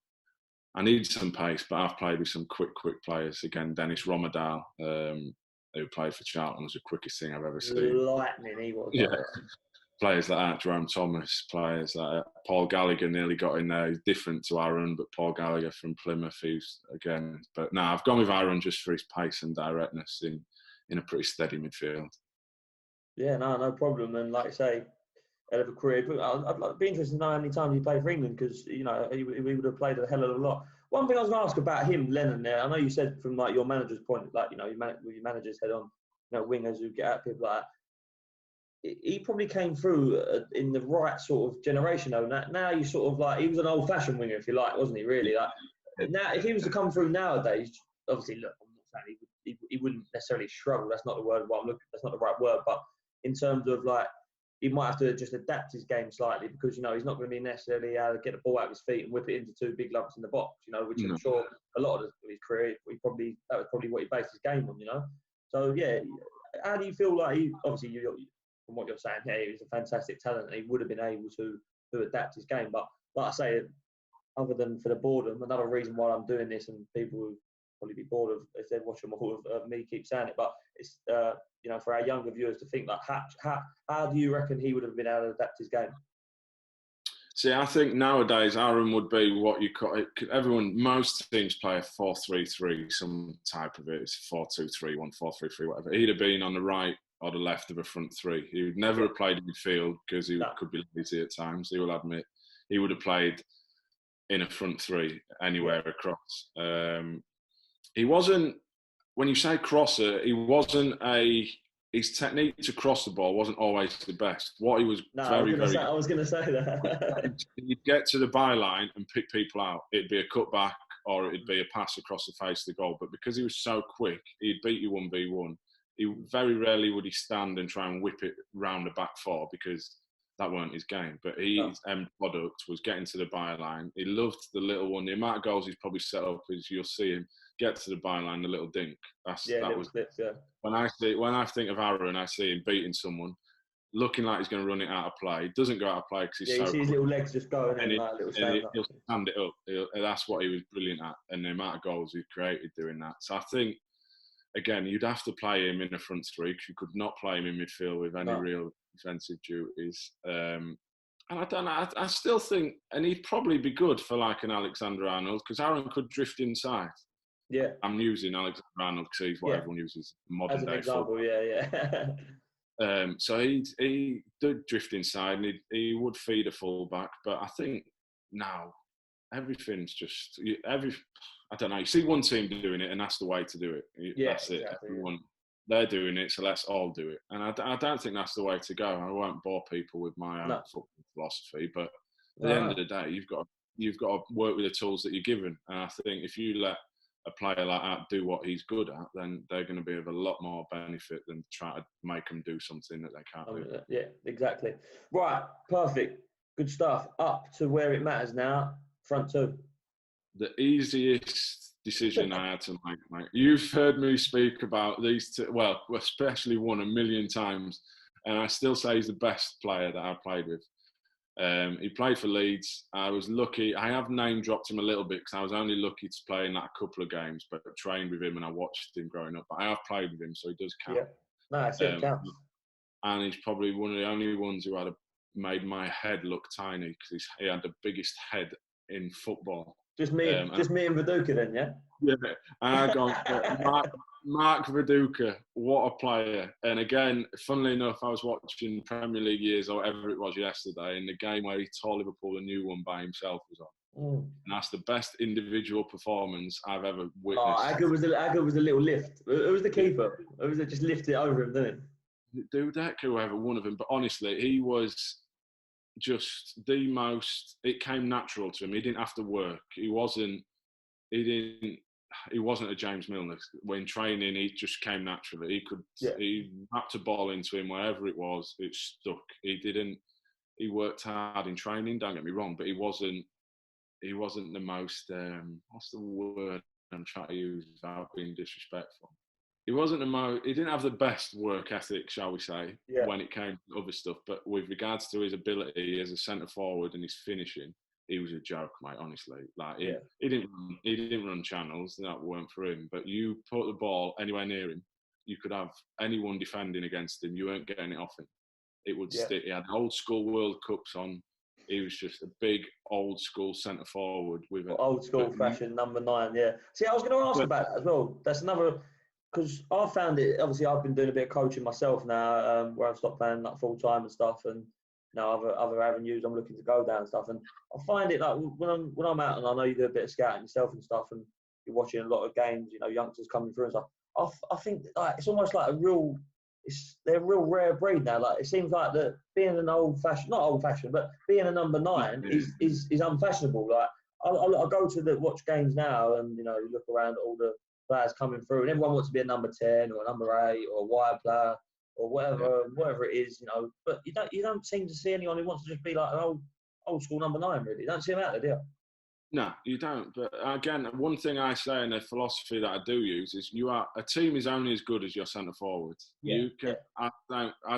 I need some pace, but I've played with some quick players. Again, Dennis Romadal, who played for Charlton, was the quickest thing I've ever seen. Lightning, he was. Yeah. Players like that, Jerome Thomas, players like that. Paul Gallagher nearly got in there. He's different to Aaron, but Paul Gallagher from Plymouth, who's, again... But no, I've gone with Aaron just for his pace and directness in a pretty steady midfield. Yeah, no problem. And like I say, hell of a career. I'd be interested to know how many times he played for England because, you know, he would have played a hell of a lot. One thing I was going to ask about him, Lennon, there, I know you said from like your manager's point, like, you know, with your manager's head on, you know, wingers who get at people like that. He probably came through in the right sort of generation, though. Now you sort of like, he was an old-fashioned winger, if you like, wasn't he, really? Like, now, if he was to come through nowadays, obviously, look, I'm not saying he wouldn't necessarily struggle. That's not the word what I'm looking. That's not the right word. But in terms of like, he might have to just adapt his game slightly because, you know, he's not going to be necessarily able to get the ball out of his feet and whip it into two big lumps in the box, you know, which I'm sure a lot of his career, that was probably what he based his game on, you know. So yeah, how do you feel like obviously from what you're saying here, he's a fantastic talent and he would have been able to adapt his game. But like I say, other than for the boredom, another reason why I'm doing this, and people will probably be bored of if they're watching me keep saying it, but it's you know, for our younger viewers to think like, how do you reckon he would have been able to adapt his game? See, I think nowadays Aaron would be what you call it. Most teams play a 4-3-3, some type of it. It's 4-2-3-1, 4-3-3, whatever. He'd have been on the right or the left of a front three. He would never have played in midfield because he could be lazy at times. He will admit he would have played in a front three anywhere across. He wasn't, when you say crosser, his technique to cross the ball wasn't always the best. What he was I was going to say that. He'd get to the byline and pick people out. It'd be a cutback or it'd be a pass across the face of the goal. But because he was so quick, he'd beat you 1v1. Very rarely would he stand and try and whip it round the back four because that weren't his game. But his end product was getting to the byline. He loved the little one. The amount of goals he's probably set up is you'll see him get to the byline, the little dink. When I think of Aaron, I see him beating someone, looking like he's going to run it out of play. He doesn't go out of play because he's so you see his little legs just going and like little he'll stand it up. That's what he was brilliant at, and the amount of goals he created doing that. So I think, again, you'd have to play him in a front three because you could not play him in midfield with any real defensive duties. And I don't know. I still think, and he'd probably be good for like an Alexander-Arnold because Aaron could drift inside. Yeah, I'm using Alexander-Arnold because he's what everyone uses modern as an day example. Football. Yeah. So he did drift inside, and he would feed a fullback. But I think now everything's just I don't know. You see one team doing it, and that's the way to do it. That's it. Everyone they're doing it, so let's all do it. And I don't think that's the way to go. I won't bore people with my own football philosophy, but at the end of the day, you've got to work with the tools that you're given. And I think if you let a player like that do what he's good at, then they're going to be of a lot more benefit than try to make them do something that they can't do. Yeah, exactly. Right, perfect. Good stuff. Up to where it matters now, front two. The easiest decision I had to make, mate. You've heard me speak about these two, well, especially one a million times, and I still say he's the best player that I've played with. He played for Leeds. I was lucky. I have name dropped him a little bit because I was only lucky to play in that a couple of games, but I trained with him and I watched him growing up. But I have played with him, so he does count. Yeah, it counts. And he's probably one of the only ones who made my head look tiny because he had the biggest head in football. Just me and Viduka then, yeah? Yeah, and I go, Mark Viduka, what a player. And again, funnily enough, I was watching Premier League years or whatever it was yesterday, and the game where he tore Liverpool a new one by himself was on. And that's the best individual performance I've ever witnessed. Agger was a little lift. It was the keeper. It was just lifted over him, didn't it? Dude, that whoever one of them. But honestly, he was just the most. It came natural to him. He didn't have to work. He wasn't a James Milner. When training, he just came naturally. He wrapped a ball into him wherever it was. It stuck. He worked hard in training. Don't get me wrong, but he wasn't the most. What's the word I'm trying to use without being disrespectful? He wasn't the most. He didn't have the best work ethic, shall we say, when it came to other stuff. But with regards to his ability as a centre forward and his finishing, he was a joke, mate. Honestly, like he didn't run channels. That weren't for him. But you put the ball anywhere near him, you could have anyone defending against him. You weren't getting it off him. It would stick. He had old school World Cups on. He was just a big old school centre forward with an old school fashion number 9. Yeah. See, I was going to ask about that as well. That's another, because I found it. Obviously, I've been doing a bit of coaching myself now, where I've stopped playing like full time and stuff, and other avenues I'm looking to go down and stuff. And I find it like when I'm out, and I know you do a bit of scouting yourself and stuff, and you're watching a lot of games. Youngsters coming through and stuff. I think like it's almost like they're a real rare breed now. Like it seems like that being an not old fashioned, but being a number 9 is unfashionable. Like I go to watch games now, and you look around at all the players coming through, and everyone wants to be a number 10 or a number 8 or a wide player or whatever it is, But you don't seem to see anyone who wants to just be like an old school number 9. Really, you don't see them out there, do you? No, you don't. But again, one thing I say in a philosophy that I do use is a team is only as good as your centre forward. I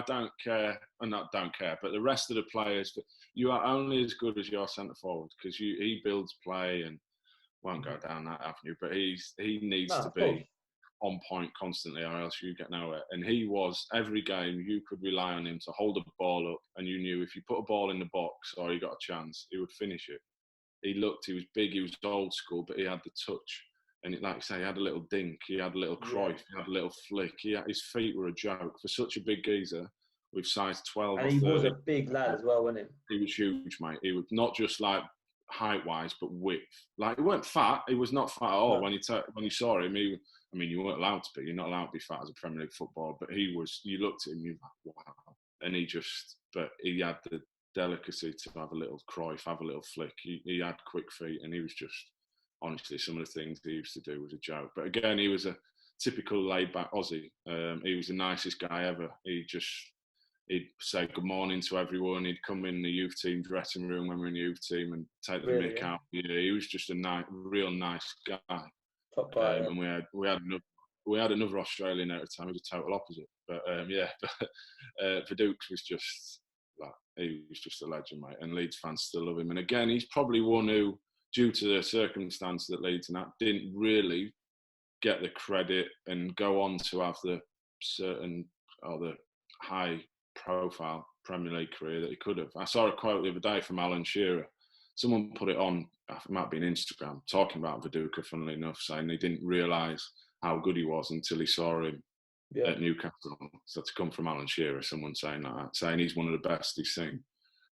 don't care, and not don't care, but the rest of the players, you are only as good as your centre forward because he builds play and won't go down that avenue. But he needs to be on point constantly, or else you get nowhere. And he was every game. You could rely on him to hold the ball up, and you knew if you put a ball in the box or he got a chance, he would finish it. He was big, he was old school, but he had the touch. And like I say, he had a little dink, he had a little Cruyff, he had a little flick. His feet were a joke. For such a big geezer with size 12 and or he 30, was a big lad as well, wasn't he? He was huge, mate. He was not just like height-wise, but width. Like, he weren't fat. He was not fat at all. No. When you saw him, you weren't allowed to be. You're not allowed to be fat as a Premier League footballer. But you looked at him, you were like, wow. And he had the delicacy to have a little Cruyff, have a little flick. He had quick feet, and he was just, honestly, some of the things he used to do was a joke. But again, he was a typical laid-back Aussie. He was the nicest guy ever. He'd say good morning to everyone. He'd come in the youth team dressing room when we were in the youth team and take the mick out. Yeah, he was just a real nice guy. Top guy. And we had another Australian at the time. He was a total opposite. But Viduka was just he was just a legend, mate. And Leeds fans still love him. And again, he's probably one who, due to the circumstance that Leeds and that, didn't really get the credit and go on to have the high profile Premier League career that he could have. I saw a quote the other day from Alan Shearer. Someone put it on, it might be on Instagram, talking about Viduka, funnily enough, saying he didn't realise how good he was until he saw him at Newcastle. So to come from Alan Shearer, someone saying that, saying he's one of the best he's seen.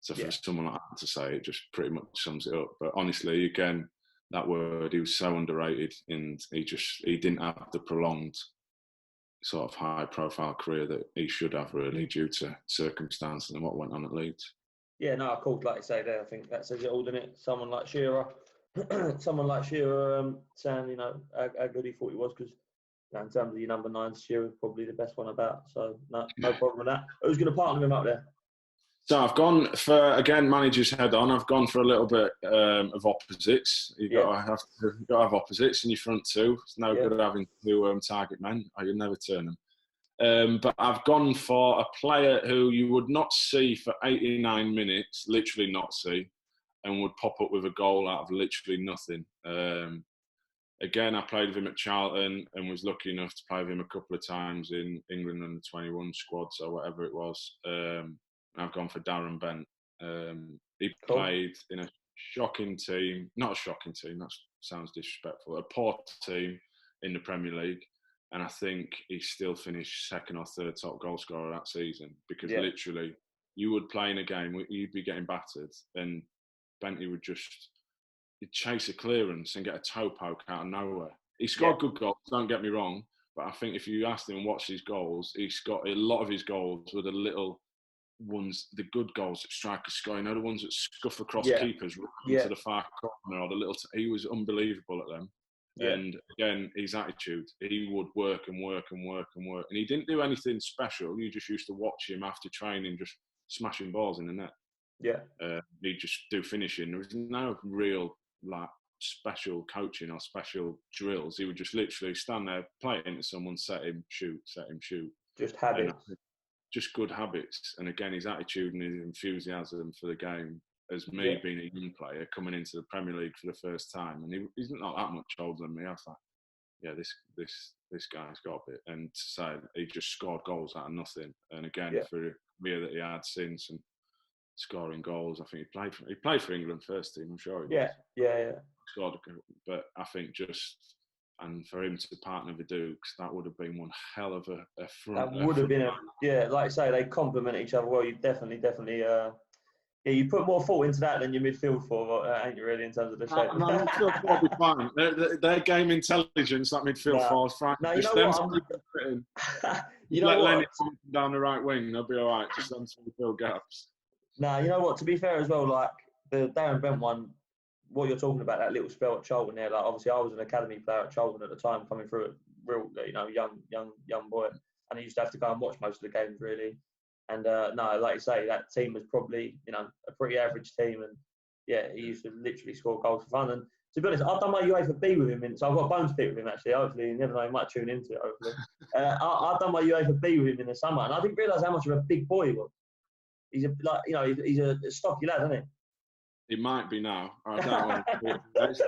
So for someone like that to say it, just pretty much sums it up. But honestly, again, that word, he was so underrated, and he didn't have the prolonged sort of high-profile career that he should have, really, due to circumstances and what went on at Leeds. Yeah, no, of course, like you say there, I think that says it all, doesn't it? Someone like Shearer, saying, how good he thought he was, because in terms of your number 9, Shearer's probably the best one about. So, no problem with that. Who's going to partner him up there? So I've gone for, again, manager's head on. I've gone for a little bit of opposites. You've got to have opposites in your front two. It's no good having two target men, or you'll never turn them. But I've gone for a player who you would not see for 89 minutes, literally not see, and would pop up with a goal out of literally nothing. Again, I played with him at Charlton and was lucky enough to play with him a couple of times in England under 21 squads or whatever it was. I've gone for Darren Bent. He played in a shocking team, not a shocking team, that sounds disrespectful, a poor team in the Premier League. And I think he still finished second or third top goal scorer that season, because literally you would play in a game, you'd be getting battered, and Bentley would he'd chase a clearance and get a toe poke out of nowhere. He scored good goals, don't get me wrong, but I think if you asked him and watched his goals, a lot of his goals were the little ones, the good goals that strikers score. You know, the ones that scuff across keepers right into the far corner or the little. He was unbelievable at them. Yeah. And again, his attitude, he would work and work and work and work. And he didn't do anything special. You just used to watch him after training, just smashing balls in the net. Yeah. He'd just do finishing. There was no real like special coaching or special drills. He would just literally stand there, play it into someone, set him, shoot. Just habits. Just good habits. And again, his attitude and his enthusiasm for the game, as me being a young player coming into the Premier League for the first time, and he's not that much older than me. I was like, yeah, this guy's got a bit. And to say he just scored goals out of nothing. And again, for the career that he had since and scoring goals, I think he played for England first team. I'm sure he was. Yeah. Scored, but I think and for him to partner with Dukes, that would have been one hell of a front. That would have been like I say, they complement each other well. You definitely. You put more thought into that than your midfield for, ain't you, really, in terms of the shape? No, midfield four will be fine. Their game intelligence, that midfield four is fine. No, you know what? You know let what? Lennon down the right wing, they'll be all right. Just them to fill gaps. No, you know what? To be fair as well, like the Darren Bent one, what you're talking about, that little spell at Charlton there. Like obviously, I was an academy player at Charlton at the time, coming through a real, young boy, and I used to have to go and watch most of the games really. And no, like you say, that team was probably, a pretty average team. And he used to literally score goals for fun. And to be honest, I've done my UEFA B with him. So I've got a bone to pick with him, actually. Hopefully, you never know, he might tune into it, hopefully. I've done my UEFA B with him in the summer. And I didn't realise how much of a big boy he was. He's he's a stocky lad, isn't he? It might be now. I don't want to.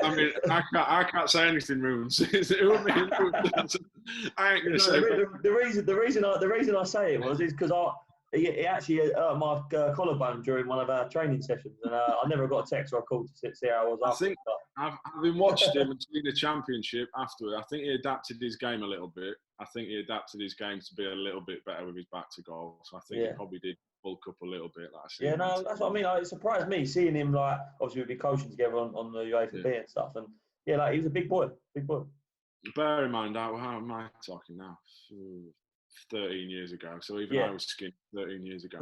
I mean, I can't say anything, Runes. I ain't going to say. The reason I say it was because he actually hurt my collarbone during one of our training sessions, and I never got a text or a call to see how I was. I think having watched him and seen the Championship afterward, I think he adapted his game a little bit. I think he adapted his game to be a little bit better with his back to goal. So I think he probably did bulk up a little bit. That's what I mean. It surprised me seeing him, like, obviously we'd be coaching together on the UEFA B and stuff, and he was a big boy. Bear in mind, how am I talking now? 13 years ago. So even I was skinny 13 years ago.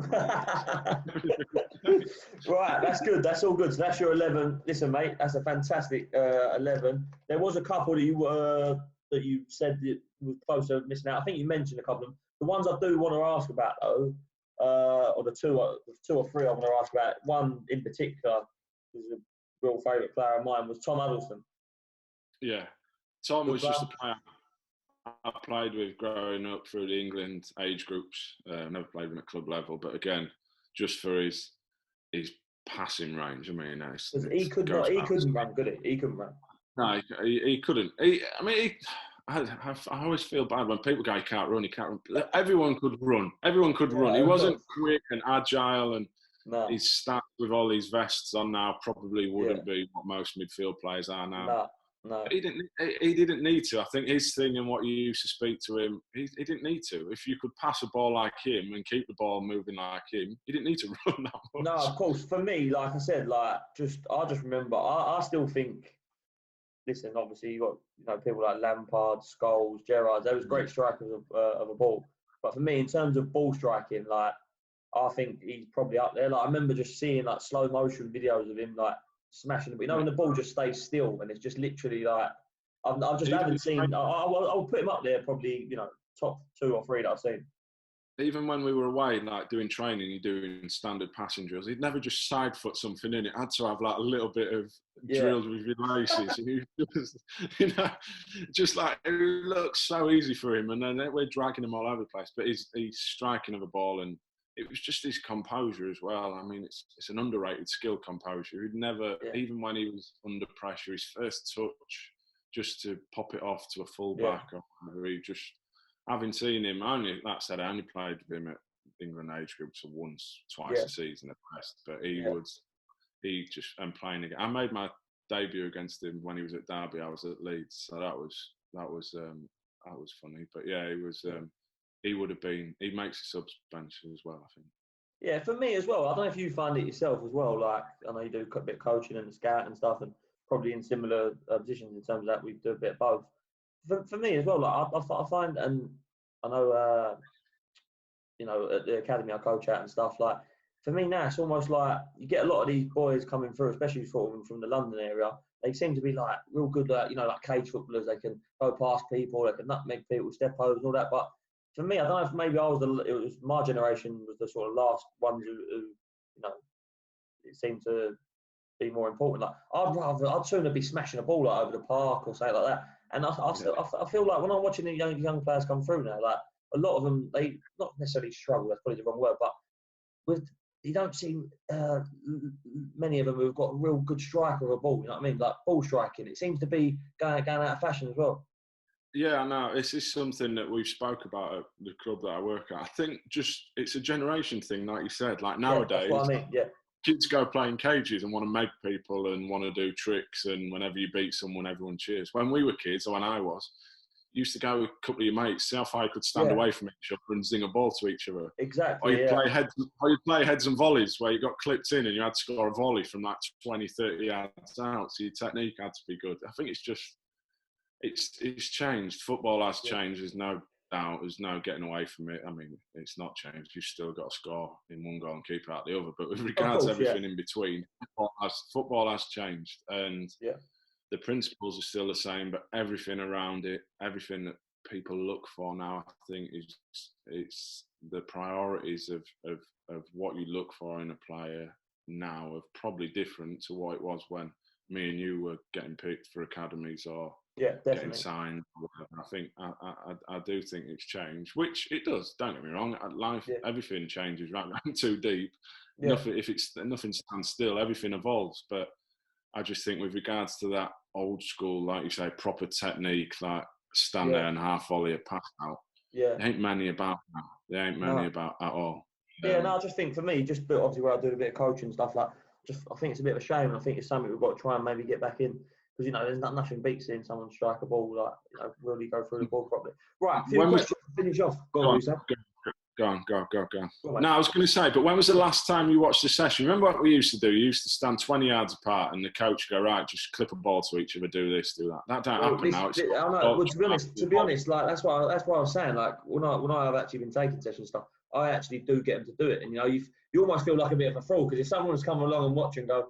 Right, that's good. That's all good. So that's your 11. Listen, mate, that's a fantastic 11. There was a couple that you said that was close to missing out. I think you mentioned a couple of them. The ones I do want to ask about, though, or the two or three I want to ask about. One in particular, who's a real favourite player of mine, was Tom Huddleston. Yeah, Tom was just a player I played with growing up through the England age groups. Never played him at club level, but again, just for his passing range. I mean, he couldn't run, could he? He couldn't run. No, he couldn't. I always feel bad when people go, he can't run. Everyone could run. He wasn't quick and agile, and his stats with all these vests on now probably wouldn't be what most midfield players are now. No. He didn't need to. I think his thing and what you used to speak to him, he didn't need to. If you could pass a ball like him and keep the ball moving like him, he didn't need to run that much. No, of course. For me, like I said, I just remember. I still think. Listen, obviously you got people like Lampard, Scholes, Gerrard. They was great strikers of a ball. But for me, in terms of ball striking, I think he's probably up there. I remember just seeing slow motion videos of him smashing it. But when the ball just stays still and it's just literally I haven't seen. I'll put him up there probably top 2 or 3 that I've seen. Even when we were away, doing training, you're doing standard passing drills, he'd never just side foot something in. It had to have a little bit of drills with your laces. And he just it looks so easy for him. And then we're dragging him all over the place. But he's striking of a ball, and it was just his composure as well. I mean, it's an underrated skill, composure. He'd never, even when he was under pressure, his first touch, just to pop it off to a full-back or whatever, he just... Having seen him, I only played with him at England age groups twice a season at best. But and playing again. I made my debut against him when he was at Derby. I was at Leeds, so that was funny. But he would have been. He makes the subs bench as well, I think. Yeah, for me as well. I don't know if you find it yourself as well. I know you do a bit of coaching and scouting and stuff, and probably in similar positions in terms of that we do a bit of both. For me as well, I find, and I know you know, at the academy I coach at and stuff, like, for me now, it's almost like you get a lot of these boys coming through, especially from the London area. They seem to be like real good, you know, like cage footballers. They can go past people, they can nutmeg people, step overs and all that. But for me, I don't know if maybe it was my generation was the sort of last ones who you know, it seemed to be more important. Like I'd sooner be smashing a ball like, over the park or something like that. And I feel like when I'm watching the young players come through now, like a lot of them, they not necessarily struggle. That's probably the wrong word, but you don't see many of them who've got a real good strike of a ball. You know what I mean? Like ball striking, it seems to be going out of fashion as well. Yeah, I know. This is something that we've spoke about at the club that I work at. I think just it's a generation thing, like you said. Like nowadays, that's what I mean. Yeah. Kids go play in cages and want to make people and want to do tricks. And whenever you beat someone, everyone cheers. When we were kids, or when I was, you used to go with a couple of your mates, see how far you could stand away from each other and zing a ball to each other. Exactly. Or you play heads and volleys where you got clipped in and you had to score a volley from like 20, 30 yards out. So your technique had to be good. I think it's just, it's changed. Football has changed. There's no doubt. There's no getting away from it. I mean, it's not changed. You've still got to score in one goal and keep it out the other. But with regards to everything in between, football has changed. And the principles are still the same, but everything around it, everything that people look for now, I think it's the priorities of what you look for in a player now are probably different to what it was when me and you were getting picked for academies or getting signed. I think I do think it's changed, which it does. Don't get me wrong. Life, everything changes. Right, I'm too deep. Nothing stands still. Everything evolves. But I just think with regards to that old school, like you say, proper technique, like stand there and half volley a pass out. There ain't many about now. There ain't many about at all. I just think for me, just obviously where I do a bit of coaching and stuff, like I think it's a bit of a shame, and I think it's something we've got to try and maybe get back in, because you know there's nothing beats seeing someone strike a ball, like, you know, really go through the ball properly. Right, a few questions to finish off. Go on. No, I was going to say, but when was the last time you watched a session? Remember what we used to do? You used to stand 20 yards apart and the coach go, right, just clip a ball to each other, do this, do that. That don't happen now. I know. Well, to be honest, like that's what I was saying. Like when I have actually been taking session stuff, I actually do get them to do it, and you know, you almost feel like a bit of a fraud, because if someone's come along and watch and go,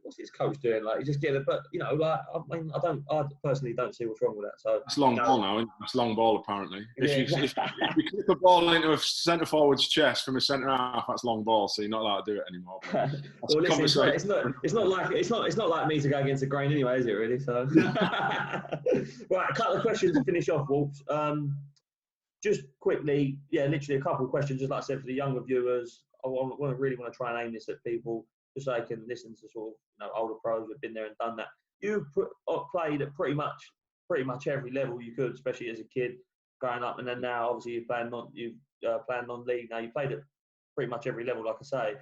what's his coach doing? Like, you just get it. But you know, like I personally don't see what's wrong with that. So it's long ball now, isn't it? It's long ball apparently. If you clip a ball into a centre forward's chest from a centre half, that's long ball. So you're not allowed to do it anymore. Well, listen, it's not like me to go against the grain anyway, is it? Really? So right, a couple of questions to finish off, Wolves. Just quickly, literally a couple of questions. Just like I said, for the younger viewers, I really want to try and aim this at people, just so they can listen to sort of, you know, older pros who've been there and done that. You played at pretty much every level you could, especially as a kid growing up, and then now obviously you're playing non-league. Now you played at pretty much every level, like I say.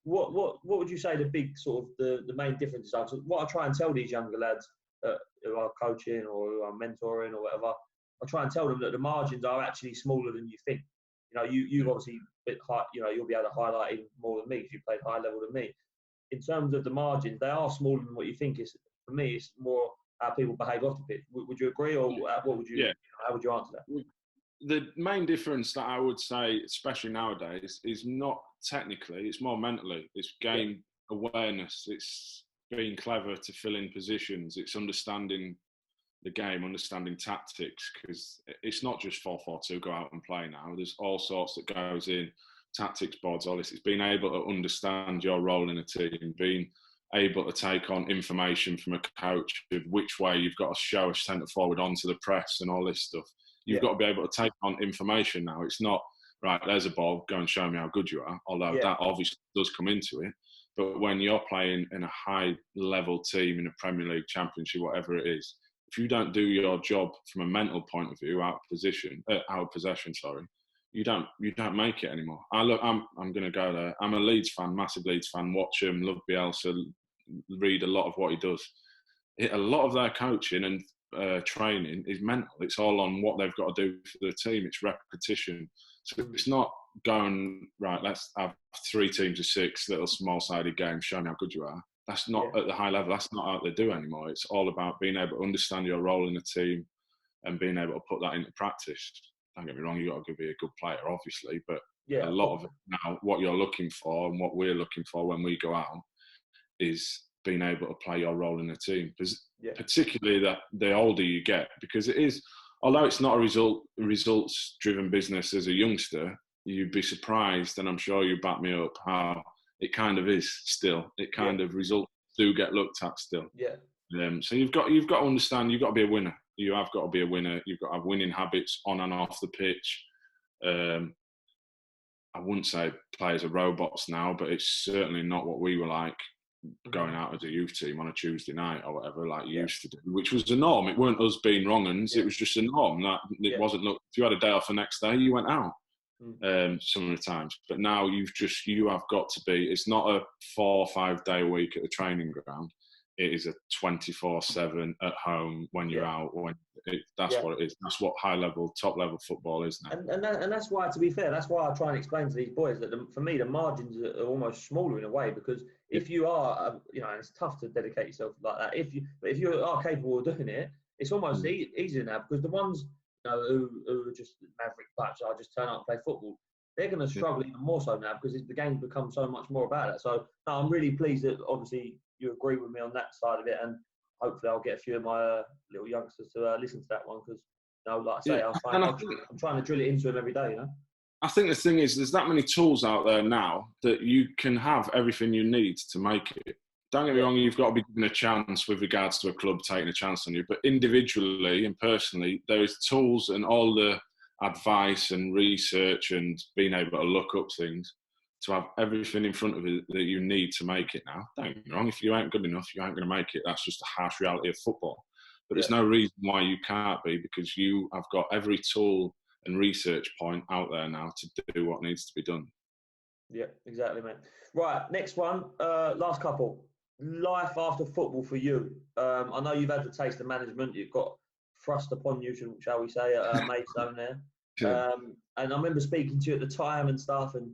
What would you say the big sort of the main differences are? So what I try and tell these younger lads who are coaching or who are mentoring or whatever, I try and tell them that the margins are actually smaller than you think. You know, you've obviously you'll be able to highlight even more than me because you played high level than me. In terms of the margins, they are smaller than what you think. For me, it's more how people behave off the pitch. Would you agree, or what would you? Yeah. How would you answer that? The main difference that I would say, especially nowadays, is not technically; it's more mentally. It's game awareness. It's being clever to fill in positions. It's understanding the game, understanding tactics, because it's not just 4-4-2, go out and play now. There's all sorts that goes in. Tactics boards, all this. It's being able to understand your role in a team, being able to take on information from a coach of which way you've got to show a centre forward onto the press and all this stuff. You've got to be able to take on information now. It's not, right, there's a ball, go and show me how good you are, although that obviously does come into it. But when you're playing in a high-level team in a Premier League, Championship, whatever it is, if you don't do your job from a mental point of view, out of possession, you don't make it anymore. I'm going to go there. I'm a Leeds fan, massive Leeds fan. Watch him, love Bielsa, read a lot of what he does. A lot of their coaching and training is mental. It's all on what they've got to do for the team. It's repetition. So it's not going, right, let's have 3 teams of 6, little small-sided games, show me how good you are. That's not at the high level. That's not how they do anymore. It's all about being able to understand your role in the team and being able to put that into practice. Don't get me wrong, you've got to be a good player, obviously, but Yeah. A lot of it now, what you're looking for and what we're looking for when we go out is being able to play your role in the team. Because particularly that the older you get, because it is, although it's not a results-driven business as a youngster, you'd be surprised, and I'm sure you back me up, how it kind of is still. It kind of results do get looked at still. Yeah. So you've got to understand, you've got to be a winner. You have got to be a winner. You've got to have winning habits on and off the pitch. I wouldn't say players are robots now, but it's certainly not what we were like going out as a youth team on a Tuesday night or whatever, like you used to do, which was the norm. It weren't us being wrong uns, it was just a norm. That it wasn't, look, if you had a day off the next day, you went out some of the times. But now you have got to be, it's not a 4 or 5 day a week at the training ground. It is a 24/7 at home when you're out. That's what it is. That's what high level, top level football is now. And that's why, to be fair, that's why I try and explain to these boys that for me the margins are almost smaller in a way, because if you are, it's tough to dedicate yourself like that. If you are capable of doing it, it's almost easier now, because the ones who are just maverick types, I just turn up and play football, they're going to struggle even more so now, because the game's become so much more about it. So no, I'm really pleased that obviously you agree with me on that side of it, and hopefully I'll get a few of my little youngsters to listen to that one, because like I say, I'm trying to drill it into them every day. I think the thing is, there's that many tools out there now that you can have everything you need to make it. Don't get me wrong, you've got to be given a chance with regards to a club taking a chance on you, but individually and personally, there is tools and all the advice and research and being able to look up things to have everything in front of you that you need to make it now. Don't get me wrong, if you ain't good enough, you ain't going to make it. That's just a harsh reality of football. But there's no reason why you can't be, because you have got every tool and research point out there now to do what needs to be done. Yeah, exactly, mate. Right, next one, last couple. Life after football for you. I know you've had the taste of management. You've got thrust upon you, shall we say, at Maidstone there. And I remember speaking to you at the time and stuff, and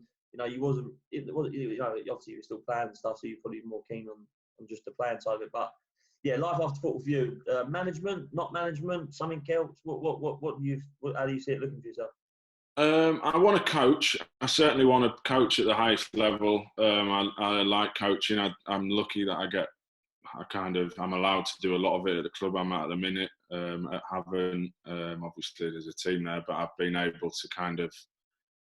you wasn't, obviously you were still playing and stuff, so you're probably more keen on just the playing side of it. But yeah, life after football for you, management, not management, something else. How do you see it looking for yourself? I want to coach. I certainly want to coach at the highest level. I like coaching. I'm lucky that I'm allowed to do a lot of it at the club I'm at the minute. At Havant, obviously there's a team there, but I've been able to kind of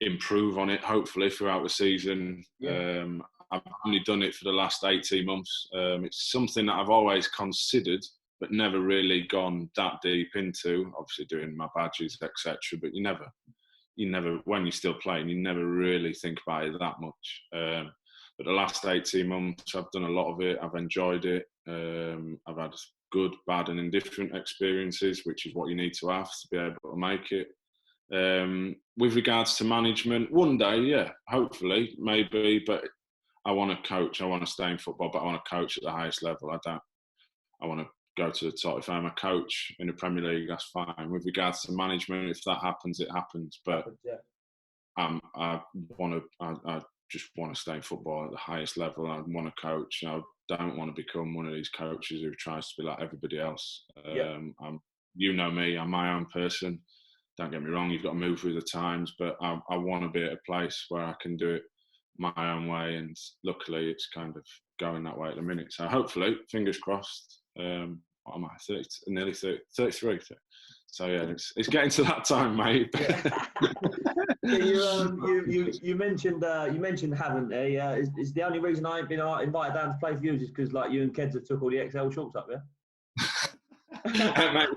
improve on it, hopefully, throughout the season. I've only done it for the last 18 months. It's something that I've always considered, but never really gone that deep into, obviously doing my badges, etc. But you never, when you're still playing, you never really think about it that much. But the last 18 months, I've done a lot of it. I've enjoyed it. I've had good, bad and indifferent experiences, which is what you need to have to be able to make it. With regards to management, one day, hopefully, maybe, but I want to coach. I want to stay in football, but I want to coach at the highest level. I want to go to the top. If I'm a coach in the Premier League, that's fine. With regards to management, if that happens, it happens. But I just want to stay in football at the highest level. I want to coach. I don't want to become one of these coaches who tries to be like everybody else. You know me, I'm my own person. Don't get me wrong, you've got to move with the times, but I want to be at a place where I can do it my own way, and luckily it's kind of going that way at the minute. So hopefully, fingers crossed, what am I, 30, nearly 30, 33. So yeah, it's getting to that time, mate. You mentioned Havant there. Is the only reason I ain't been invited down to play for you is because like you and Keds have took all the XL shorts up there? Hey, mate,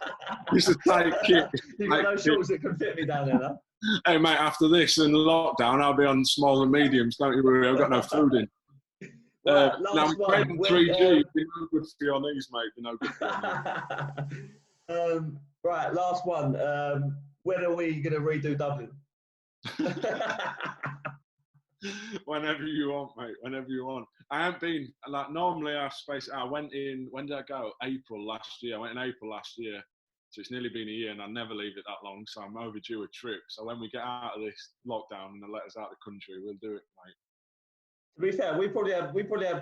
used to take kicks. You've got no shorts that can fit me down there, though. Hey, mate, after this and lockdown, I'll be on small and mediums. Don't you worry, I've got no food in. Right, now, 3G, you'd be no good for your knees, mate. Be no good for your knees. Right, last one. When are we going to redo Dublin? Whenever you want, mate. Whenever you want. I haven't been, like, normally I went in, when did I go? April last year. I went in April last year. So it's nearly been a year and I never leave it that long. So I'm overdue a trip. So when we get out of this lockdown and they let us out of the country, we'll do it, mate. To be fair, we probably had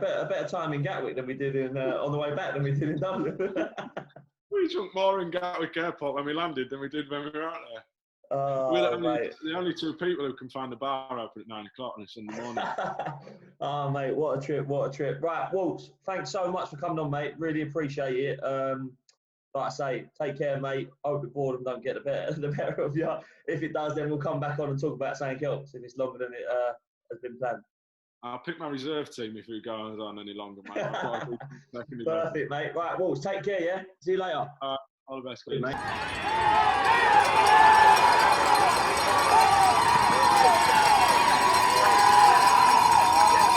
a better time in Gatwick than we did on the way back than we did in Dublin. We drunk more in Gatwick Airport when we landed than we did when we were out there. the only two people who can find a bar open at 9 o'clock on a Sunday morning. Oh, mate, what a trip, what a trip. Right, Waltz, thanks so much for coming on, mate. Really appreciate it. Like I say, take care, mate. Hope the boredom don't get the better of you. If it does, then we'll come back on and talk about something else if it's longer than it has been planned. I'll pick my reserve team if we go on any longer, mate. Perfect, mate. Right, Waltz, take care, yeah? See you later. All the best, mate.